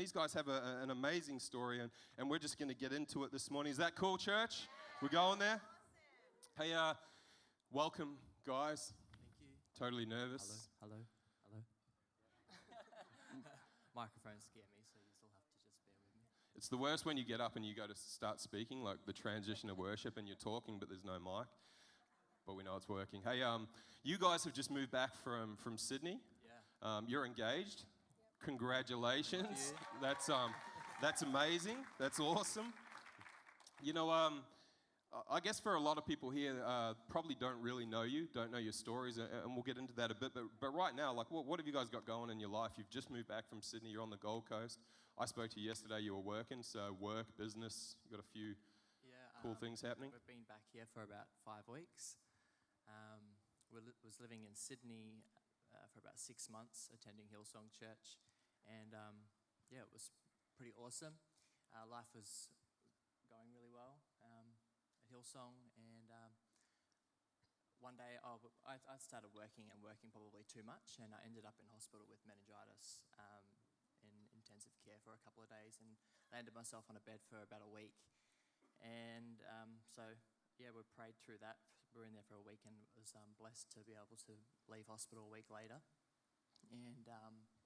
these guys have an amazing story, and we're just going to get into it this morning. Is that cool, church? We're going there? Hey, welcome, guys. Thank you. Totally nervous. Hello. Microphones scare me, so you still have to just bear with me. It's the worst when you get up and you go to start speaking, like the transition of worship, and you're talking, but there's no mic. But we know it's working. Hey, you guys have just moved back from Sydney. Yeah. You're engaged. Yep. Congratulations. That's amazing. That's awesome. You know, I guess for a lot of people here, probably don't really know you, don't know your stories, and we'll get into that a bit. But right now, like, what have you guys got going in your life? You've just moved back from Sydney. You're on the Gold Coast. I spoke to you yesterday. You were working, so work, business. You got a few cool things happening. We've been back here for about 5 weeks. Was living in Sydney for about 6 months, attending Hillsong Church, and it was pretty awesome. Life was going really well at Hillsong, and one day I started working probably too much, and I ended up in hospital with meningitis in intensive care for a couple of days, and landed myself on a bed for about a week, and we prayed through that. We were in there for a week, and was blessed to be able to leave hospital a week later. And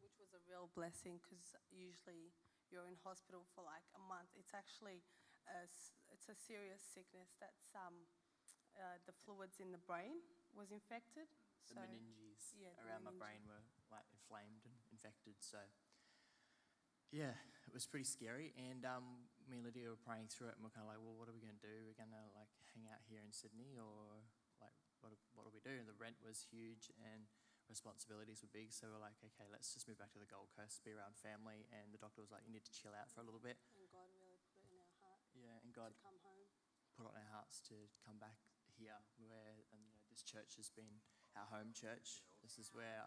which was a real blessing, because usually you're in hospital for like a month. It's actually it's a serious sickness. That's the fluids in the brain was infected. The meninges around my brain were like inflamed and infected. So yeah, it was pretty scary. And me and Lydia were praying through it, and we're kind of like, well, what are we going to do? We're going to like hang out here in Sydney, or like what do we do? And the rent was huge, and responsibilities were big. So we're like, okay, let's just move back to the Gold Coast, be around family. And the doctor was like, you need to chill out for a little bit. And God really put it in our heart. Yeah, and God to come home. Put it on our hearts to come back here, where this church has been our home church. This is where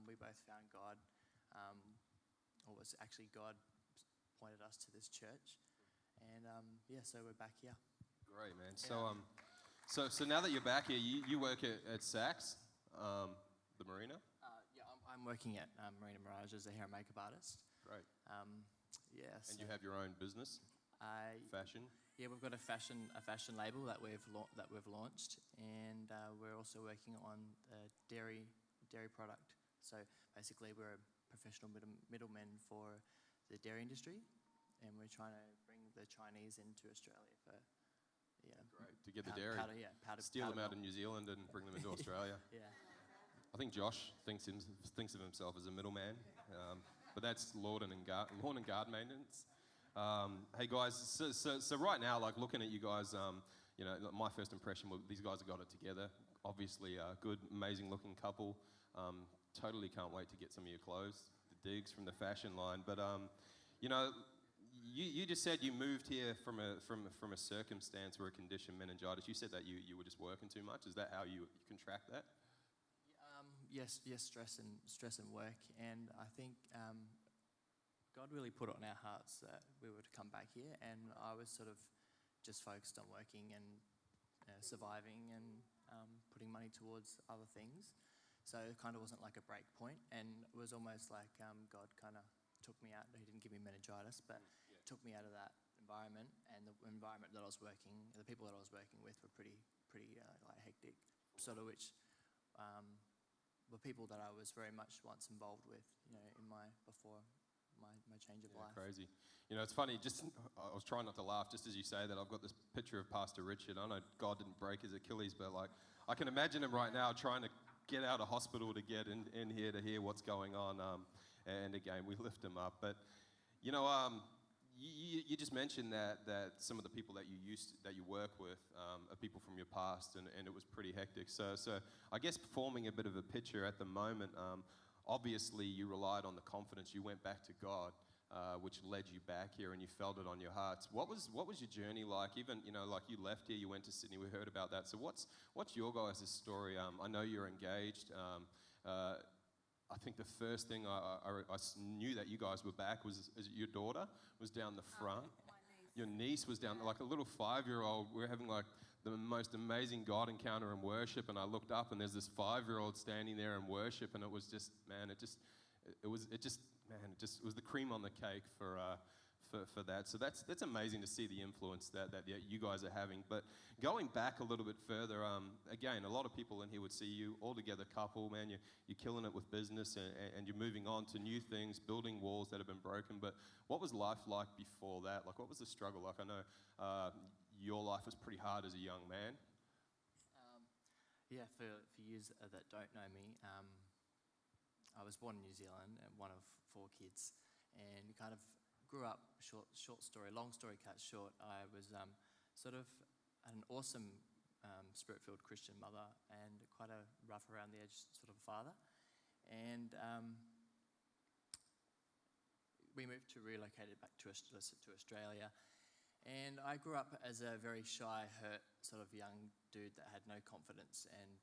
we both found God. Or was actually God pointed us to this church, and so we're back here. Great, man. Yeah. So now that you're back here, you work at Saks, the marina. I'm working at Marina Mirage as a hair and makeup artist. Great. And you have your own business. Fashion. Yeah, we've got a fashion label that we've launched, and we're also working on a dairy product. So basically, we're a professional middlemen for the dairy industry, and we're trying to bring the Chinese into Australia for great to get the dairy. Steal them out of New Zealand and bring them into Australia. Yeah. I think Josh thinks of himself as a middleman, but that's lawn and garden maintenance. Hey guys, so right now, like looking at you guys, my first impression was these guys have got it together. Obviously, a good, amazing-looking couple. Totally can't wait to get some of your clothes, the digs from the fashion line. But you just said you moved here from a circumstance or a condition, meningitis. You said that you were just working too much. Is that how you contract that? Yes, stress and work, and I think God really put it on our hearts that we were to come back here, and I was sort of just focused on working and surviving and putting money towards other things. So it kind of wasn't like a break point, and it was almost like God kind of took me out. He didn't give me meningitis, but took me out of that environment, and the environment that I was working, the people that I was working with were pretty like hectic, sort of which were people that I was very much once involved with, in before my change of life. Crazy. It's funny, I was trying not to laugh just as you say that. I've got this picture of Pastor Richard. I know God didn't break his Achilles, but like I can imagine him right now trying to get out of hospital to get in here to hear what's going on. And again, we lift him up. But, you just mentioned that some of the people that you work with are people from your past, and it was pretty hectic. So I guess forming a bit of a picture at the moment, obviously you relied on the confidence. You went back to God, which led you back here, and you felt it on your hearts. What was your journey like? Even, like you left here, you went to Sydney, we heard about that. So what's your guys' story? I know you're engaged. I think the first thing I knew that you guys were back was your daughter was down the front. My niece. Your niece was down, like a little 5-year-old. We were having like the most amazing God encounter in worship, and I looked up and there's this 5-year-old standing there in worship, and it was just, man, Man, it was the cream on the cake for that. So that's amazing to see the influence that you guys are having. But going back a little bit further, again, a lot of people in here would see you all together couple, man. You're killing it with business and you're moving on to new things, building walls that have been broken. But what was life like before that? Like, what was the struggle? Like, I know your life was pretty hard as a young man. Yeah, for you that don't know me, I was born in New Zealand, and one of 4 kids, and kind of grew up. Long story cut short. I was sort of an awesome spirit-filled Christian mother and quite a rough around the edge sort of father, and we relocated back to Australia. And I grew up as a very shy, hurt sort of young dude that had no confidence and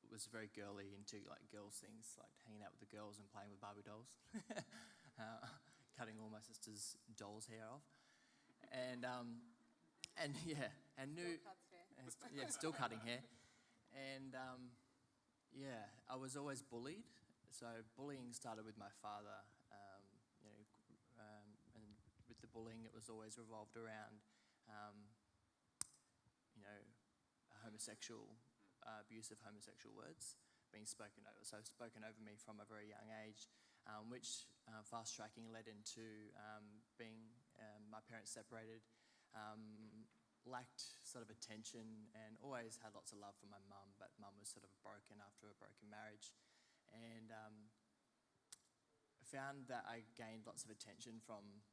was very girly, into like girls things, like hanging out with the girls and playing with Barbie dolls, cutting all my sister's dolls' hair off, and yeah, and knew, still cutting hair, and yeah, I was always bullied. So bullying started with my father, and with the bullying, it was always revolved around, homosexual, abuse of homosexual words being spoken over. So spoken over me from a very young age, which fast tracking led into being my parents separated, lacked sort of attention, and always had lots of love for my mum, but mum was sort of broken after a broken marriage, and found that I gained lots of attention from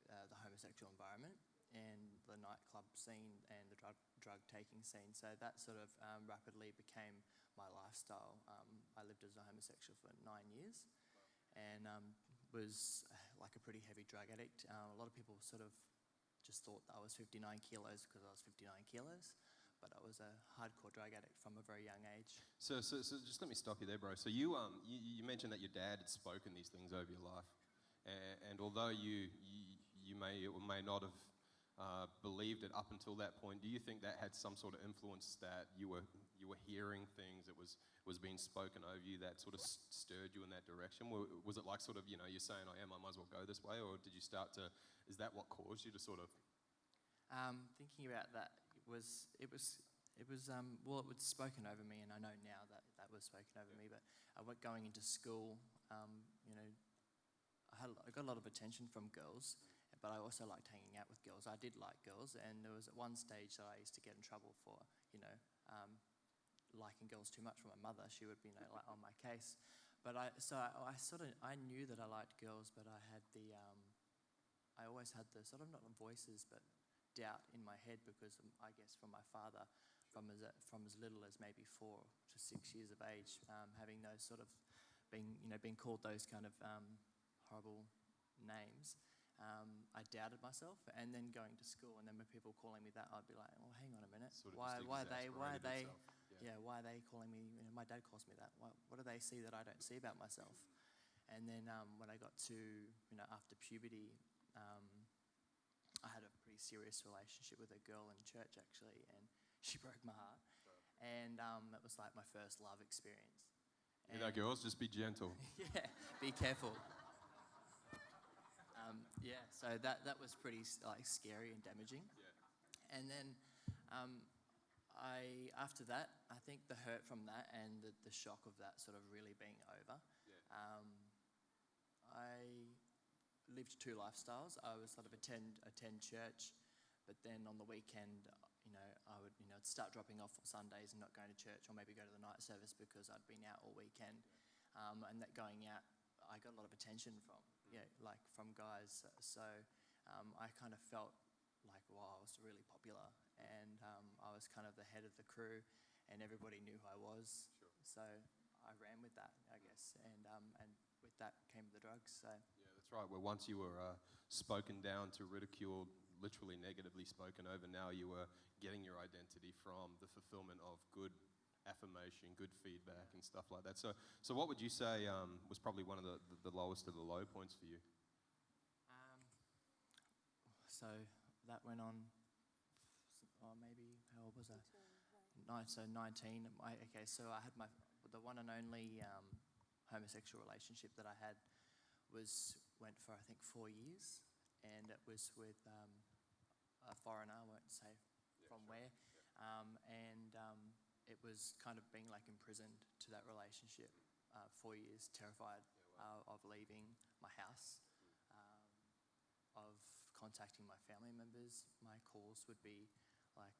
the homosexual environment and the nightclub scene and the drug taking scene. So that sort of rapidly became my lifestyle. I lived as a homosexual for 9 years, and was like a pretty heavy drug addict. A lot of people sort of just thought that I was 59 kilos because I was 59 kilos, but I was a hardcore drug addict from a very young age. So just let me stop you there, bro. So you mentioned that your dad had spoken these things over your life, and although you may or may not have believed it up until that point, do you think that had some sort of influence, that you were hearing things that was being spoken over you that sort of stirred you in that direction? Was it like sort of, you're saying, I might as well go this way, or did you start to, is that what caused you to sort of? Thinking about that, it was well, it was spoken over me, and I know now that was spoken over me. But going into school, I got a lot of attention from girls, but I also liked hanging out with girls. I did like girls, and there was at one stage that I used to get in trouble for, liking girls too much from my mother. She would be, like on my case. But I knew that I liked girls, but I always had the sort of, not voices, but doubt in my head, because I guess from my father, from as little as maybe 4 to 6 years of age, having those sort of being called those kind of horrible names. I doubted myself, and then going to school, and then when people calling me that, I'd be like, "Oh, hang on a minute. Sort of Why are they? Yeah. Why are they calling me? My dad calls me that. What do they see that I don't see about myself?" And then when I got to after puberty, I had a pretty serious relationship with a girl in church, actually, and she broke my heart, and it was like my first love experience. Girls, just be gentle. Yeah, be careful. Yeah, so that was pretty scary and damaging. Yeah. And then after that, I think the hurt from that and the shock of that sort of really being over, Yeah. I lived 2 lifestyles. I would sort of attend church, but then on the weekend, I would I'd start dropping off on Sundays and not going to church, or maybe go to the night service because I'd been out all weekend, and that going out, I got a lot of attention from guys. So I kind of felt like, wow, I was really popular, and I was kind of the head of the crew, and everybody knew who I was. Sure. So I ran with that, I guess, and with that came the drugs. So Yeah, that's right. Where once you were spoken down to, ridiculed, literally negatively spoken over, now you were getting your identity from the fulfillment of good affirmation, good feedback, and stuff like that. So what would you say was probably one of the lowest of the low points for you? So that went on, maybe, how old was I? So 19. So I had the one and only homosexual relationship that I had was went for, I think, 4 years, and it was with a foreigner, I won't say from where, and it was kind of being like imprisoned to that relationship. 4 years, terrified of leaving my house, of contacting my family members. My calls would be like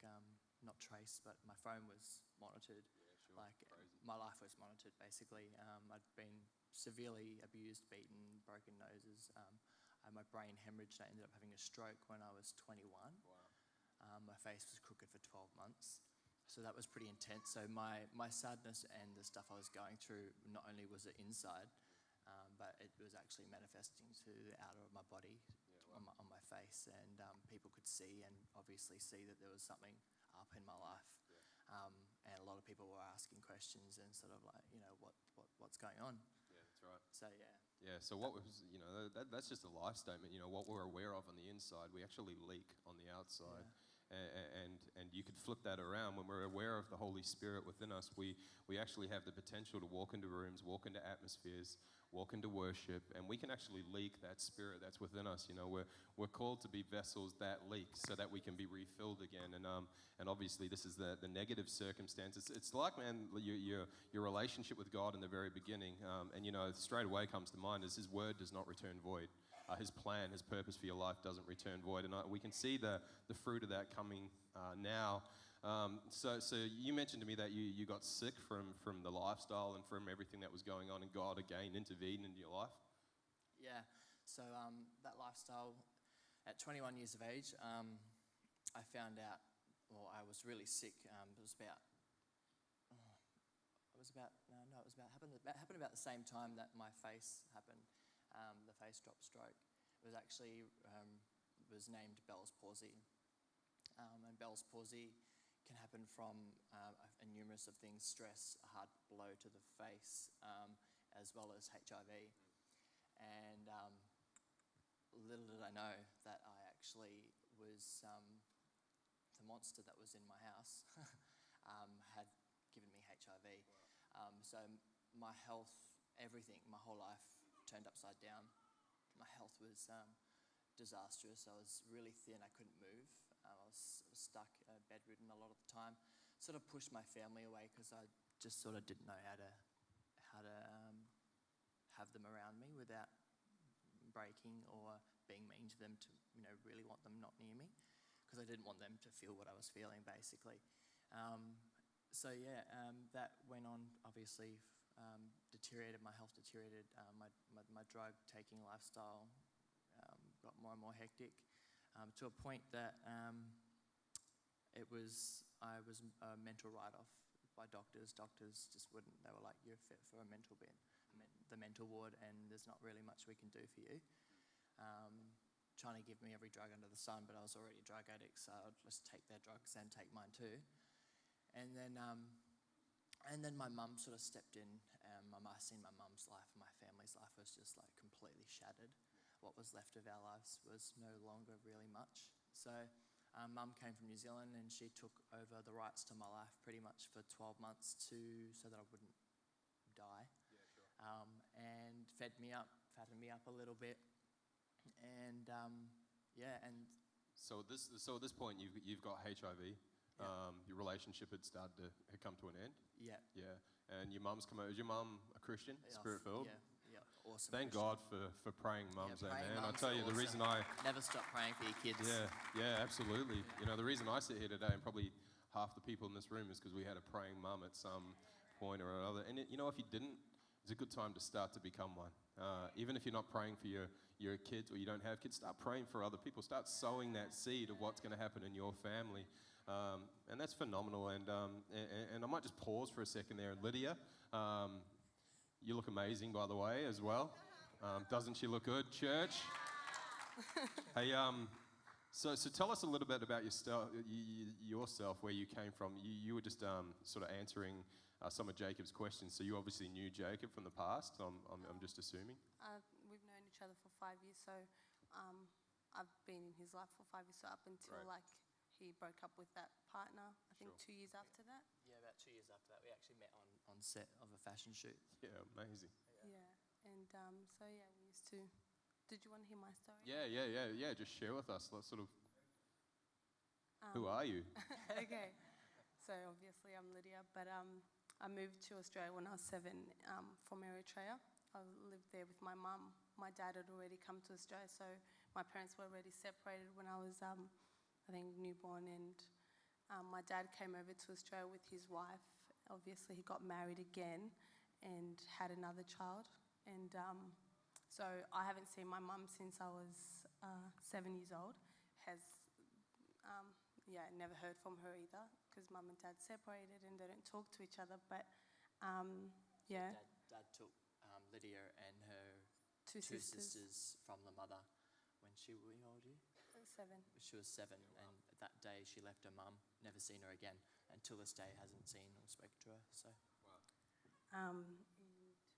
not traced, but my phone was monitored. Like Crazy. my life was monitored basically. I'd been severely abused, beaten, broken noses. I had my brain hemorrhaged. I ended up having a stroke when I was 21. Wow. My face was crooked for 12 months. So that was pretty intense. So my sadness and the stuff I was going through, not only was it inside, but it was actually manifesting to the outer of my body, on my face. And people could see and obviously see that there was something up in my life. And a lot of people were asking questions and sort of like, what's going on? Yeah, that's right. So yeah. Yeah, so what was, that's just a life statement. What we're aware of on the inside, we actually leak on the outside. And you could flip that around. When we're aware of the Holy Spirit within us, we actually have the potential to walk into rooms, walk into atmospheres, walk into worship, and we can actually leak that spirit that's within us. We're called to be vessels that leak so that we can be refilled again. And obviously this is the negative circumstances. It's like, man, your relationship with God in the very beginning, and straight away comes to mind is His word does not return void. His plan, His purpose for your life doesn't return void. And we can see the fruit of that coming now. So you mentioned to me that you got sick from the lifestyle and from everything that was going on, and God again intervened into your life. Yeah, so that lifestyle, at 21 years of age, I found out, well, I was really sick. It was about happened about the same time that my face happened, the face drop stroke. It was actually, was named Bell's palsy. And Bell's palsy can happen from a numerous of things: stress, a hard blow to the face, as well as HIV. And little did I know that I actually was, the monster that was in my house had given me HIV. So my health, everything, my whole life turned upside down. My health was disastrous. I was really thin. I couldn't move. I was stuck, bedridden a lot of the time. Sort of pushed my family away because I just sort of didn't know how to have them around me without breaking or being mean to them, to really want them not near me, because I didn't want them to feel what I was feeling basically. That went on, obviously. Deteriorated, my health deteriorated, my drug taking lifestyle got more and more hectic, to a point that I was a mental write-off by doctors. Doctors just wouldn't, they were like, you're fit for a the mental ward, and there's not really much we can do for you. Trying to give me every drug under the sun, but I was already a drug addict, so I'd just take their drugs and take mine too. And then my mum sort of stepped in. I seen my mum's life, my family's life was just like completely shattered. What was left of our lives was no longer really much. So mum came from New Zealand, and she took over the rights to my life pretty much for 12 months so that I wouldn't die. Yeah, sure. And fattened me up a little bit. And So at this point, you've got HIV. Your relationship had come to an end. Yeah. Yeah. And your mum's come over. Is your mum a Christian? Spirit-filled? Yeah, awesome. Thank Christian. God for praying mums, praying man. I mums tell are you, the reason awesome. Never stop praying for your kids. Yeah, absolutely. The reason I sit here today, and probably half the people in this room, is because we had a praying mum at some point or another. And if you didn't, it's a good time to start to become one. Even if you're not praying for your kids, or you don't have kids, start praying for other people. Start sowing that seed of what's going to happen in your family. And that's phenomenal. And I might just pause for a second there. Lydia, you look amazing, by the way, as well. Doesn't she look good, church? Hey, so tell us a little bit about yourself, where you came from. You were just sort of answering some of Jacob's questions. So you obviously knew Jacob from the past, I'm just assuming. We've known each other for 5 years, so I've been in his life for 5 years. So up until he broke up with that partner, I think 2 years after that. Yeah, about 2 years after that. We actually met on set of a fashion shoot. Yeah, amazing. Yeah, and we used to Did you want to hear my story? Yeah. Just share with us. Let's sort of. Who are you? Okay. So obviously I'm Lydia, but I moved to Australia when I was 7 from Eritrea. I lived there with my mum. My dad had already come to Australia, so my parents were already separated when I was, I think, newborn. And my dad came over to Australia with his wife. Obviously, he got married again and had another child. And so I haven't seen my mum since I was 7 years old. Never heard from her either because mum and dad separated and they don't talk to each other. But Dad took Lydia and her two two sisters. sisters from the mother when she, how old are you? 7. She was 7, and that day she left her mum, never seen her again, and till this day hasn't seen or spoken to her. So And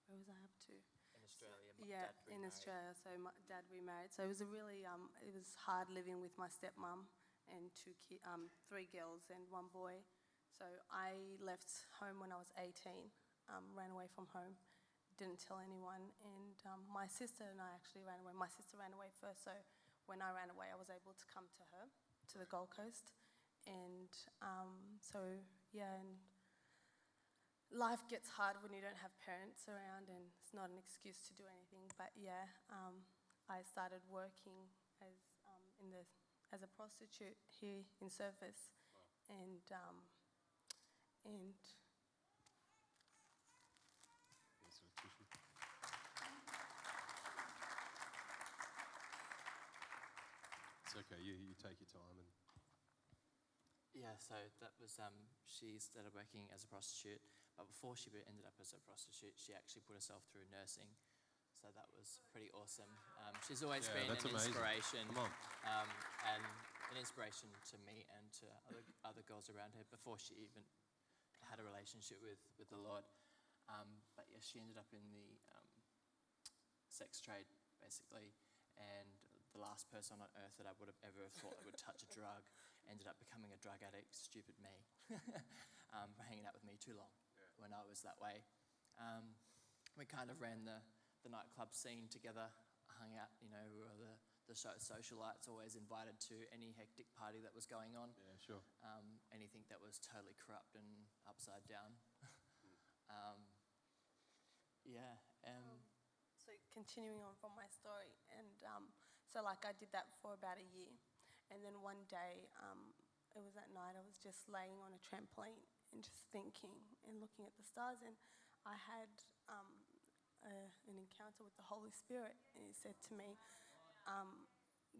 where was I up to? in Australia, Yeah, Dad in remarried. Australia. So my dad remarried. So it was a really, it was hard living with my stepmom and 3 girls and 1 boy. So I left home when I was 18, ran away from home, didn't tell anyone. And my sister and I actually ran away. My sister ran away first, so when I ran away, I was able to come to her, to the Gold Coast. And and life gets hard when you don't have parents around, and it's not an excuse to do anything. But I started working as a prostitute here in Surface, and It's okay. You take your time and. Yeah, so that was, she started working as a prostitute, but before she ended up as a prostitute, she actually put herself through nursing. So that was pretty awesome. She's always been an amazing. inspiration. Come on. And an inspiration to me and to other girls around her before she even had a relationship with the Lord. But yeah, she ended up in the sex trade, basically, and the last person on earth that I would have ever thought that would touch a drug ended up becoming a drug addict. Stupid me, for hanging out with me too long when I was that way. We kind of ran the nightclub scene together, hung out, we were the socialites, always invited to any hectic party that was going on. Yeah, sure. Anything that was totally corrupt and upside down. So continuing on from my story, and I did that for about a year, and then one day, it was at night, I was just laying on a trampoline and just thinking and looking at the stars, and I had an encounter with the Holy Spirit, and He said to me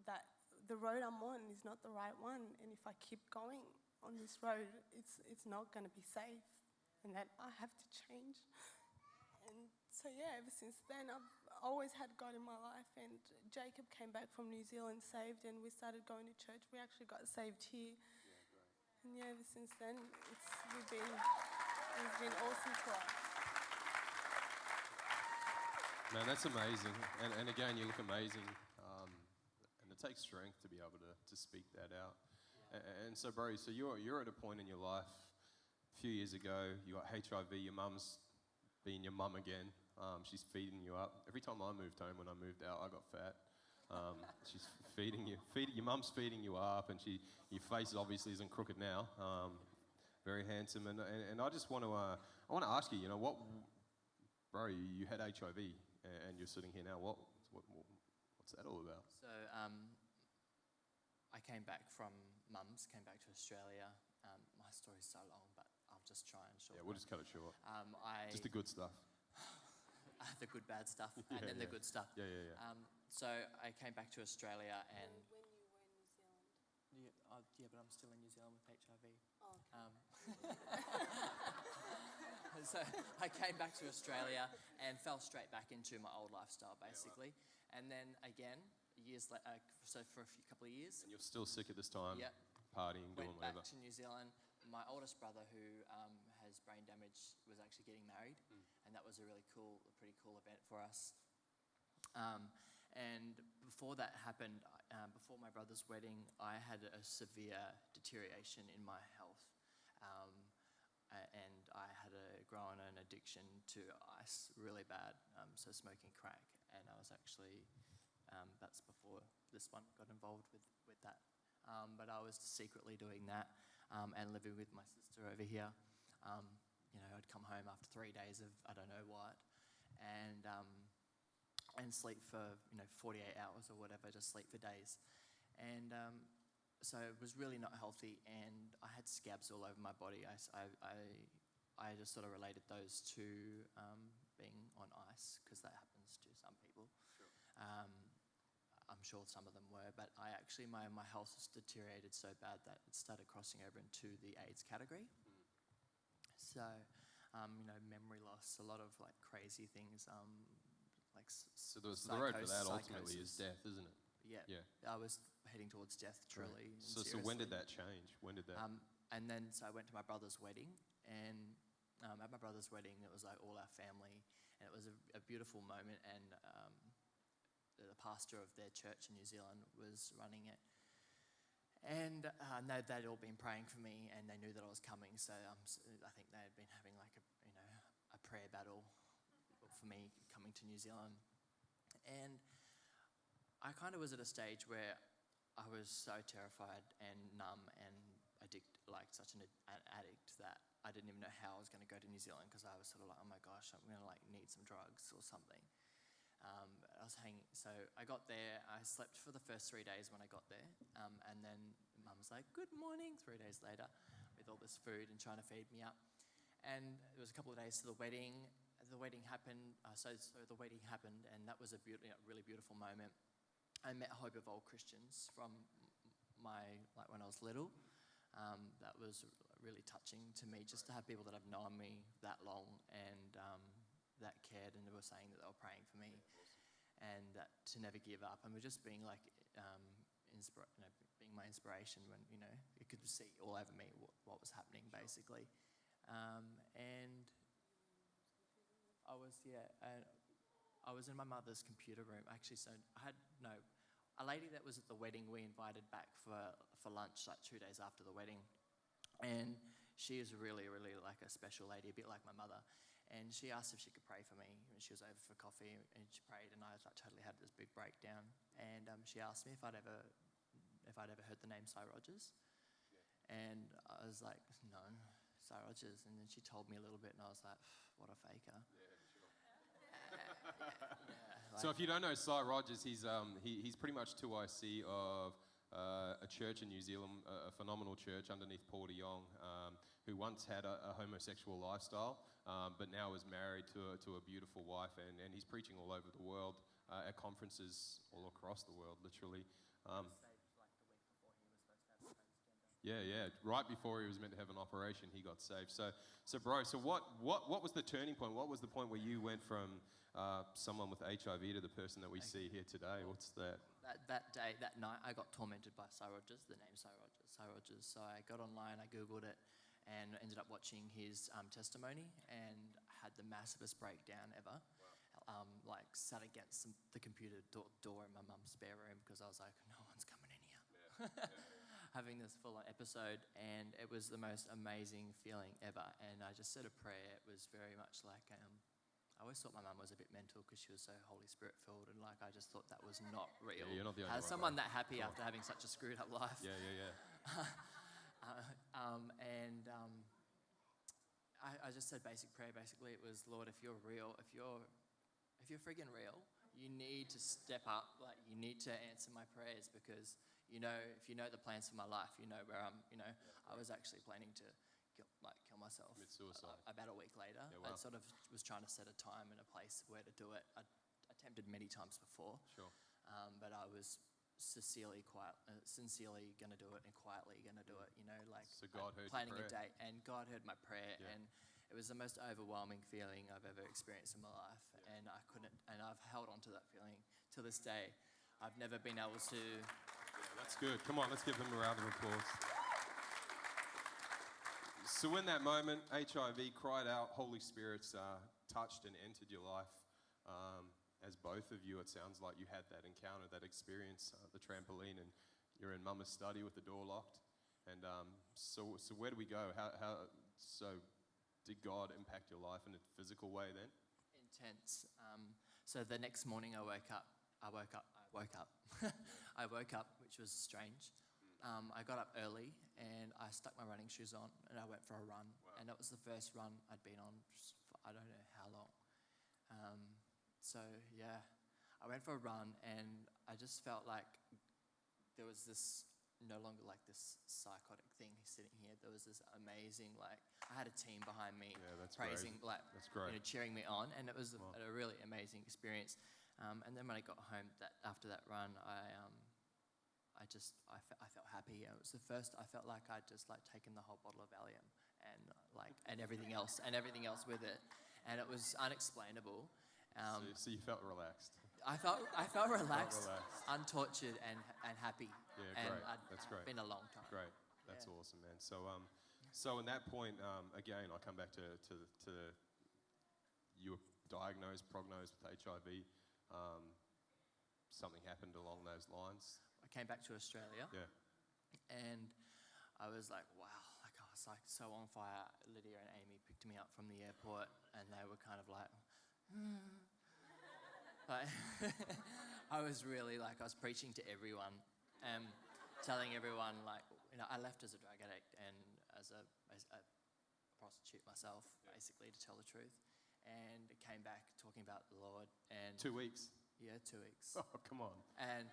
that the road I'm on is not the right one, and if I keep going on this road, it's not going to be safe, and that I have to change. And so ever since then, I've always had God in my life. And Jacob came back from New Zealand saved, and we started going to church. We actually got saved here. And ever since then, it's been awesome to us. Man, that's amazing. And again, you look amazing. And it takes strength to be able to speak that out. And so, bro, so you're at a point in your life, a few years ago, you got HIV, your mum's being your mum again. She's feeding you up. Every time I moved home, when I moved out, I got fat. She's feeding you. Your mum's feeding you up, and your face obviously isn't crooked now. Very handsome, and I just want to ask you, what, bro? You had HIV, and you're sitting here now. What's that all about? So I came back from mum's, came back to Australia. My story's so long, but I'll just try and shorten. Yeah, we'll just cut it short. Just the good stuff. The good bad stuff, and then the good stuff. Yeah. So I came back to Australia, and When you were in New Zealand. but I'm still in New Zealand with HIV. Oh, okay. So I came back to Australia and fell straight back into my old lifestyle, basically. And then again, years later, so for a couple of years. And you're still sick at this time. Yep. Partying, doing Went whatever. back to New Zealand. My oldest brother, who has brain damage, was actually getting married, and that was a pretty cool event for us. And before that happened, before my brother's wedding, I had a severe deterioration in my health, and I had grown an addiction to ice really bad, so smoking crack, and I was actually That's before this one got involved with that. But I was secretly doing that and living with my sister over here. I'd come home after 3 days of I don't know what, and sleep for 48 hours or whatever, just sleep for days. And so it was really not healthy, and I had scabs all over my body. I just sort of related those to being on ice, because that happens to some people. Sure. I'm sure some of them were, but my health has deteriorated so bad that it started crossing over into the AIDS category. So, memory loss, a lot of like crazy things, like So the road for that ultimately is psychosis. death, isn't it? Yeah. Yeah. I was heading towards death, truly. and So when did seriously. that change? When did that? And then, so I went to my brother's wedding, and at my brother's wedding, it was like all our family, and it was a beautiful moment, and the pastor of their church in New Zealand was running it. And they'd all been praying for me, and they knew that I was coming, so I think they had been having like a prayer battle for me coming to New Zealand. And I kind of was at a stage where I was so terrified and numb and such an addict, that I didn't even know how I was going to go to New Zealand, because I was sort of like, oh my gosh, I'm going to need some drugs or something. So I got there. I slept for the first 3 days when I got there, and then Mum was like, "Good morning," 3 days later, with all this food and trying to feed me up. And it was a couple of days to the wedding. The wedding happened. So the wedding happened, and that was a really beautiful moment. I met Hope of Old Christians from when I was little. That was really touching to me, just to have people that have known me that long and that cared, and they were saying that they were praying for me, and that to never give up, and we're just being like, being my inspiration when you could see all over me what was happening, basically. And I was in my mother's computer room, actually. So I had a lady that was at the wedding. We invited back for lunch like 2 days after the wedding, and she is really, really like a special lady, a bit like my mother. And she asked if she could pray for me. And she was over for coffee, and she prayed, and I totally had this big breakdown. And she asked me if I'd ever heard the name Cy Rogers. Yeah. And I was like, no, Cy Rogers. And then she told me a little bit, and I was like, what a faker. Yeah, sure. So if you don't know Cy Rogers, he's pretty much 2IC of a church in New Zealand, a phenomenal church underneath Paul de Jong, who once had a homosexual lifestyle, but now is married to a beautiful wife, and he's preaching all over the world, at conferences all across the world, literally. Yeah. Right before he was meant to have an operation, he got saved. So bro, what was the turning point? What was the point where you went from someone with HIV to the person that we see here today? What's that? That night, I got tormented by Cy Rogers, the name Cy Rogers. So I got online, I Googled it, and ended up watching his testimony, and had the massivest breakdown ever. Wow. Sat against the computer door in my mum's spare room, because I was like, no one's coming in here. Yeah. Having this full-on episode, and it was the most amazing feeling ever. And I just said a prayer. It was very much like, I always thought my mum was a bit mental, because she was so Holy Spirit filled, and I just thought that was not real. Yeah, you're not the only As one, someone bro. that happy after having such a screwed up life. Yeah. I just said basic prayer. Basically, it was, Lord, if you're real, if you're friggin' real, you need to step up. You need to answer my prayers, because if you know the plans for my life, where I'm. I was actually planning to kill myself. Commit suicide. About a week later. Yeah, wow. I sort of was trying to set a time and a place where to do it. I attempted many times before. Sure. But I was sincerely going to do it, and quietly going to do it. So God heard your planning a prayer. date, and God heard my prayer, Yeah. and it was the most overwhelming feeling I've ever experienced in my life. Yeah. And I've held on to that feeling to this day. I've never been able to. Yeah, that's good. Come on, let's give them a round of applause. So in that moment, HIV cried out, Holy Spirit's touched and entered your life. As both of you, it sounds like you had that encounter, that experience, the trampoline, and you're in Mama's study with the door locked. And so where do we go? So did God impact your life in a physical way then? Intense. So the next morning I woke up. I woke up. I woke up, which was strange. I got up early and I stuck my running shoes on and I went for a run. Wow. And that was the first run I'd been on for I don't know how long. So yeah, I went for a run and I just felt like there was this no longer like this psychotic thing sitting here. There was this amazing, like, I had a team behind me Yeah, that's praising, great. like, That's great. cheering me on, and it was Wow. a really amazing experience. And then when I got home after that run, I felt happy. It was the first I felt like I'd just like taken the whole bottle of Valium and everything else with it, and it was unexplainable. So you felt relaxed. I felt relaxed, relaxed. untortured, and happy. Yeah, and great. I'd That's great. been a long time. Great. That's Yeah. awesome, man. So in that point, again, I come back to you were diagnosed, prognosed with HIV. Something happened along those lines. I came back to Australia, Yeah. and I was like, wow, like I was like so on fire. Lydia and Amy picked me up from the airport, and they were kind of like, like I was really like I was preaching to everyone, telling everyone like I left as a drug addict and as a prostitute myself, basically, to tell the truth, and came back talking about the Lord. And 2 weeks. yeah, 2 weeks. Oh, come on. And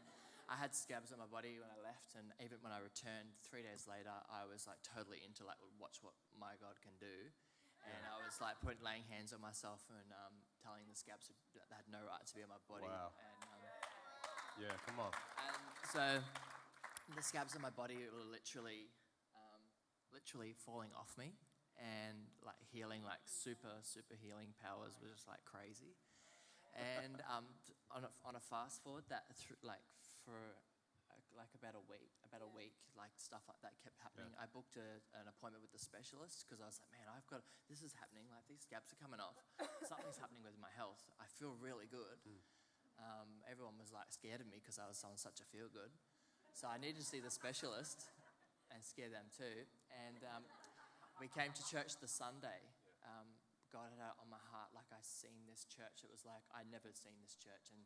I had scabs on my body when I left, and even when I returned 3 days later, I was like totally into like watch what my God can do, and I was like laying hands on myself and telling the scabs that they had no right to be on my body. Wow. And Yeah, come on. so the scabs on my body were literally falling off me, and like healing, like super healing powers was just like crazy. And on a fast forward, for about a week, like stuff like that kept happening. Yeah. I booked an appointment with the specialist because I was like, man, this is happening. Like these scabs are coming off. Something's happening with my health. I feel really good. Everyone was like scared of me because I was on such a feel good. So I needed to see the specialist and scare them too. And we came to church the Sunday. God had it on my heart, like I seen this church. It was like I'd never seen this church, and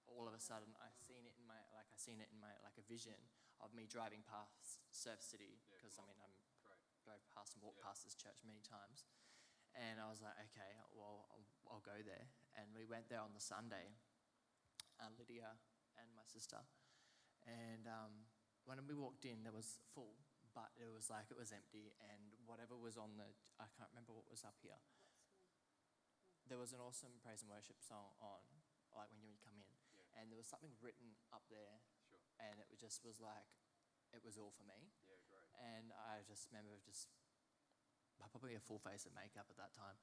all of a sudden I seen it in my like a vision of me driving past Surf City, because I drove past and walked past this church many times, and I was like, okay, well I'll go there. And we went there on the Sunday, Lydia and my sister, and when we walked in, there was full, but it was empty, and whatever was on I can't remember what was up here. There was an awesome praise and worship song on, like when you come in, and there was something written up there, and it was like, it was all for me. Yeah, great. And I just remember probably a full face of makeup at that time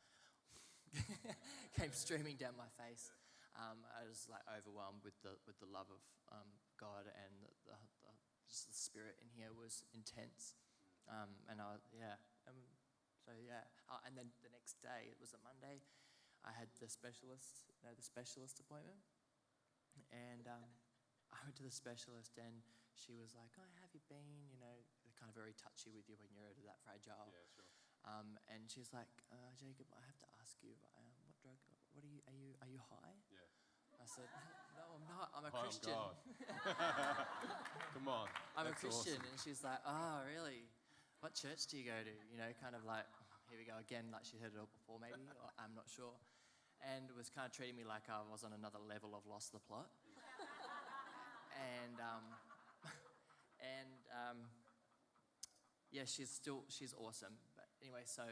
came streaming down my face. I was like overwhelmed with the love of God, and just the spirit in here was intense. And then the next day, it was a Monday, I had the specialist appointment, and I went to the specialist, and she was like, "Oh, how have you been?" They're kind of very touchy with you when you're that fragile. Yeah, sure. And she's like, "Jacob, I have to ask you, what drug? What are you high?" Yeah. I said, "No, I'm not. I'm a Oh, Christian." God. Come on. I'm a That's Christian. awesome. And she's like, "Oh, really? What church do you go to?" Kind of like, here we go again, like she heard it all before maybe, or I'm not sure. And was kind of treating me like I was on another level of Lost the Plot. And yeah, she's awesome. But anyway, so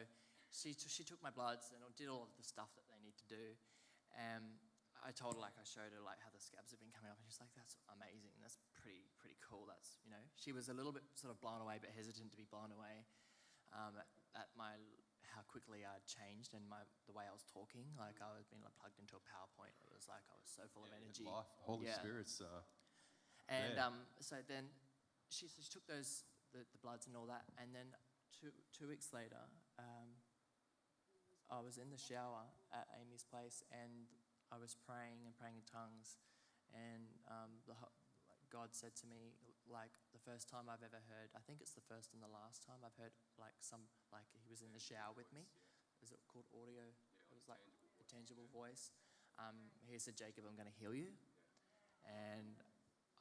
she took my bloods and did all of the stuff that they need to do. I told her, like, I showed her like how the scabs have been coming up, and she's like, "That's amazing. That's pretty cool." That's She was a little bit sort of blown away, but hesitant to be blown away at how quickly I'd changed, and the way I was talking. Like I was being plugged into a PowerPoint. It was like I was so full of energy. Life, Holy Yeah. Spirit's. And Yeah. so then she took the bloods and all that, and then two weeks later, I was in the shower at Amy's place, and I was praying in tongues, and God said to me, like, the first time I've ever heard, I think it's the first and the last time I've heard like he was in the shower with me. Is it called audio? It was like a tangible voice. He said, "Jacob, I'm going to heal you." And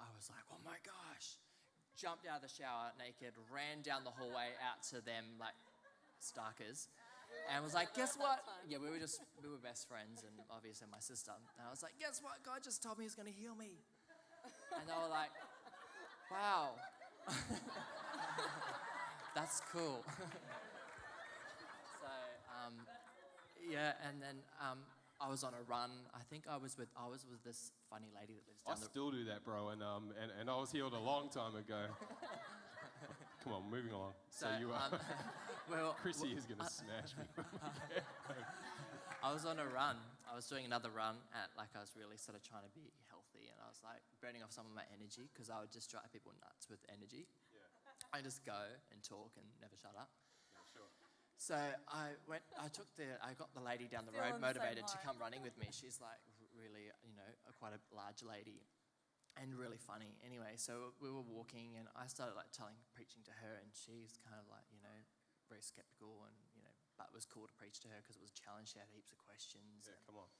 I was like, oh my gosh. Jumped out of the shower naked, ran down the hallway out to them like starkers, and was like, guess what? Yeah, we were best friends, and obviously my sister. And I was like, guess what? God just told me he's going to heal me. And they were like, wow. That's cool. So, yeah, and then I was on a run. I think I was with this funny lady that lives I down the... still do that, bro, and I was healed a long time ago. Come on, moving along. So you are... well, Chrissy is going to smash me. I was on a run. I was doing another run at, like, I was really sort of trying to be healthy, and I was like burning off some of my energy because I would just drive people nuts with energy. Yeah. I just go and talk and never shut up. Yeah, sure. So I got the lady down the Still road on the same motivated to height. come running with me. She's like really, quite a large lady and really funny. Anyway, so we were walking and I started like preaching to her, and she's kind of like, very skeptical, and, but it was cool to preach to her because it was a challenge. She had heaps of questions. Yeah, come on.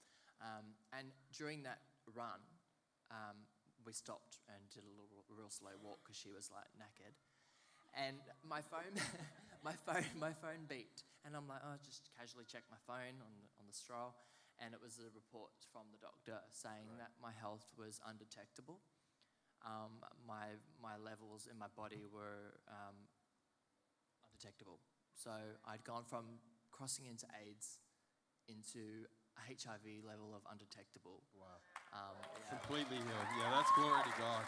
And during that run, we stopped and did a real slow walk because she was like knackered. And my phone, my phone beeped, and I'm like, oh, just casually check my phone on the stroll, and it was a report from the doctor saying that my health was undetectable. My levels in my body were undetectable. So I'd gone from crossing into AIDS into a HIV level of undetectable. Wow. Yeah. Completely healed. Yeah, that's glory to God.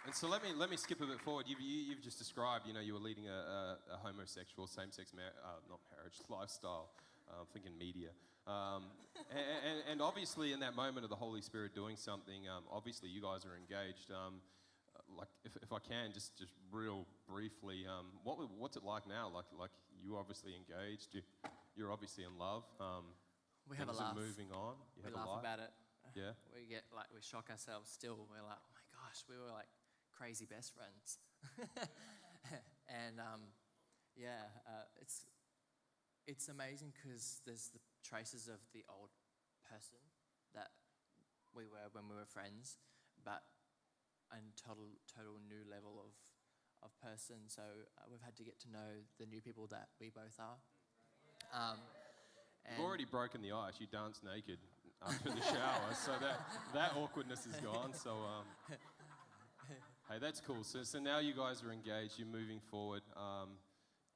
And so let me skip a bit forward. You've just described, you were leading a homosexual, same-sex not marriage, lifestyle. I'm thinking media. And obviously in that moment of the Holy Spirit doing something, obviously you guys are engaged. Like if I can, just real briefly, what's it like now? Like you're obviously engaged. You're obviously in love. We have a things are laugh. moving on. We laugh about it. Yeah. We shock ourselves still. We're like, oh my gosh, we were like crazy best friends. And it's amazing because there's the traces of the old person that we were when we were friends, but a total new level of person. So we've had to get to know the new people that we both are. You've already broken the ice. You danced naked after the shower, so that awkwardness is gone. So, hey, that's cool. So now you guys are engaged. You're moving forward.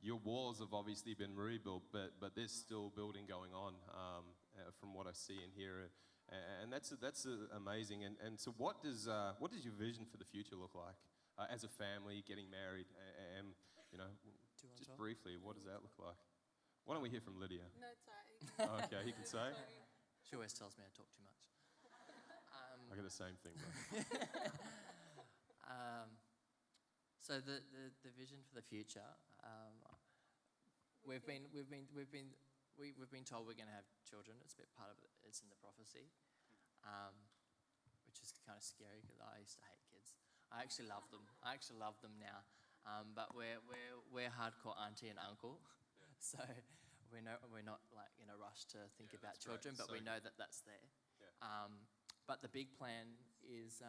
Your walls have obviously been rebuilt, but there's still building going on from what I see and hear, and that's amazing. And so, what does your vision for the future look like as a family, getting married, and just briefly, what does that look like? Why don't we hear from Lydia? No, sorry. Oh, okay, he can say. She always tells me I talk too much. I get the same thing, bro. So the vision for the future, we've been told we're going to have children. It's a bit part of it. It's in the prophecy, which is kind of scary because I used to hate kids. I actually love them. Now, but we're hardcore auntie and uncle, so we're not like in a rush to think about children, but we know that that's there. Yeah. But the big plan is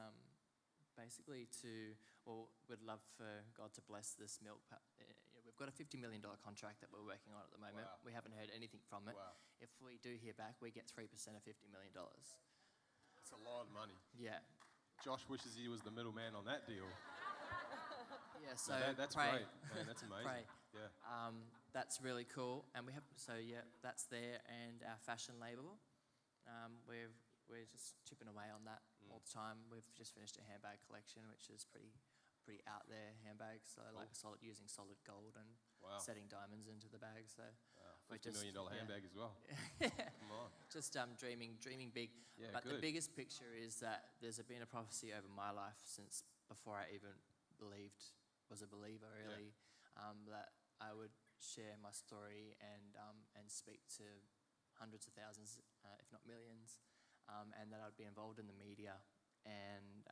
basically we'd love for God to bless this milk. We've got a $50 million contract that we're working on at the moment. Wow. We haven't heard anything from it. Wow. If we do hear back, we get 3% of $50 million. That's a lot of money. Yeah. Josh wishes he was the middleman on that deal. Yeah, so that's pray. Great. Man, that's amazing. Pray. Yeah. That's really cool. And that's there. And our fashion label, we're just chipping away on that all the time. We've just finished a handbag collection, which is pretty out there handbags. So cool. Using solid gold and setting diamonds into the bags. So $50 million handbag as well. Come on. Just dreaming big. Yeah, but good. the biggest picture is that there's been a prophecy over my life since before I even was a believer really, that I would share my story and speak to hundreds of thousands, if not millions, and that I'd be involved in the media and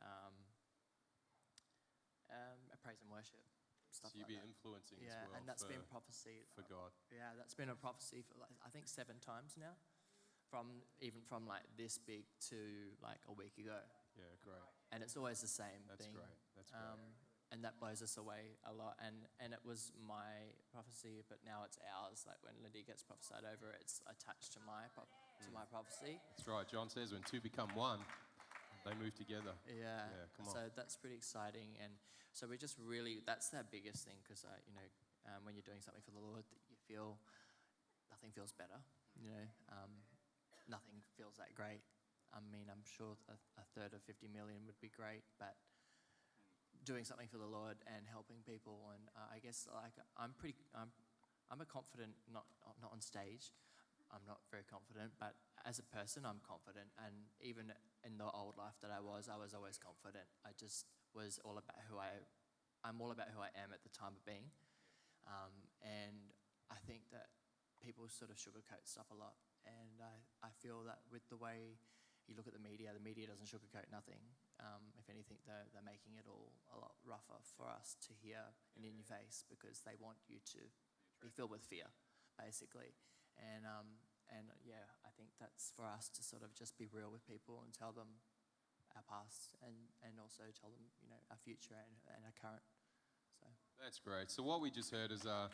praise and worship. Stuff so you'd like be that. influencing as well. And that's been prophesied for God. Yeah, that's been a prophecy for I think 7 times now. from like this big to like a week ago. Yeah, great. And it's always the same That's thing. great. That's great. And that blows us away a lot. And it was my prophecy, but now it's ours. Like when Lydia gets prophesied over, it's attached to my prophecy. That's right. John says when two become one, they move together. Yeah. Yeah, come on. So that's pretty exciting. And so we just really, that's the biggest thing because, when you're doing something for the Lord, that you feel nothing feels better. Nothing feels that great. I mean, I'm sure a third of 50 million would be great, but doing something for the Lord and helping people, and I guess like I'm a confident, not on stage. I'm not very confident, but as a person, I'm confident. And even in the old life that I was always confident. I just was all about I'm all about who I am at the time of being, and I think that people sort of sugarcoat stuff a lot. And I feel that with the way you look at the media doesn't sugarcoat nothing. If anything, they're making it all a lot rougher for us to hear and in your face because they want you to be filled with fear, basically. And yeah, I think that's for us to sort of just be real with people and tell them our past and also tell them, our future and our current. So. That's great. So what we just heard is a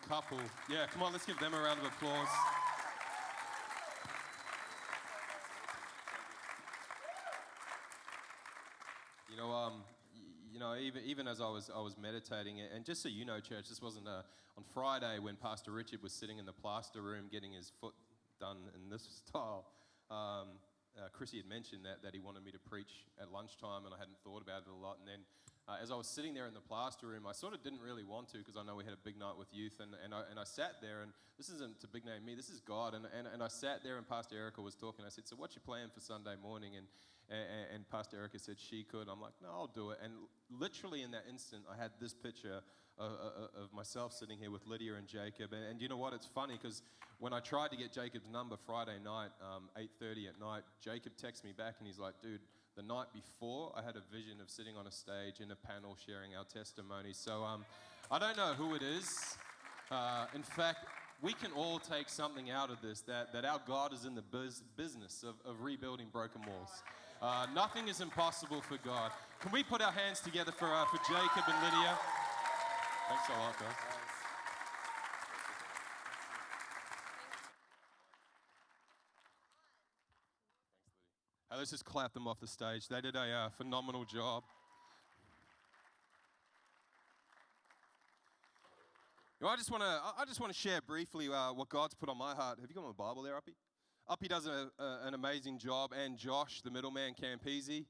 couple. Yeah, come on, let's give them a round of applause. Even as I was meditating, and just so you know, church, this wasn't on Friday when Pastor Richard was sitting in the plaster room getting his foot done in this style. Chrissy had mentioned that he wanted me to preach at lunchtime, and I hadn't thought about it a lot. And then as I was sitting there in the plaster room, I sort of didn't really want to because I know we had a big night with youth, and I sat there, and this isn't to big name me, this is God, and I sat there, and Pastor Erica was talking. I said, so what's your plan for Sunday morning? And Pastor Erica said she could. I'm like, no, I'll do it. And literally in that instant, I had this picture of myself sitting here with Lydia and Jacob. And you know what? It's funny because when I tried to get Jacob's number Friday night, 8:30 at night, Jacob texts me back and he's like, dude, the night before, I had a vision of sitting on a stage in a panel sharing our testimony. So I don't know who it is. In fact, we can all take something out of this, that our God is in the business of rebuilding broken walls. Nothing is impossible for God. Can we put our hands together for Jacob and Lydia? Thanks a lot, guys. Hey, let's just clap them off the stage. They did a phenomenal job. I just want to share briefly what God's put on my heart. Have you got my Bible there, Uppy? Uppy does an amazing job, and Josh, the middleman, Campese.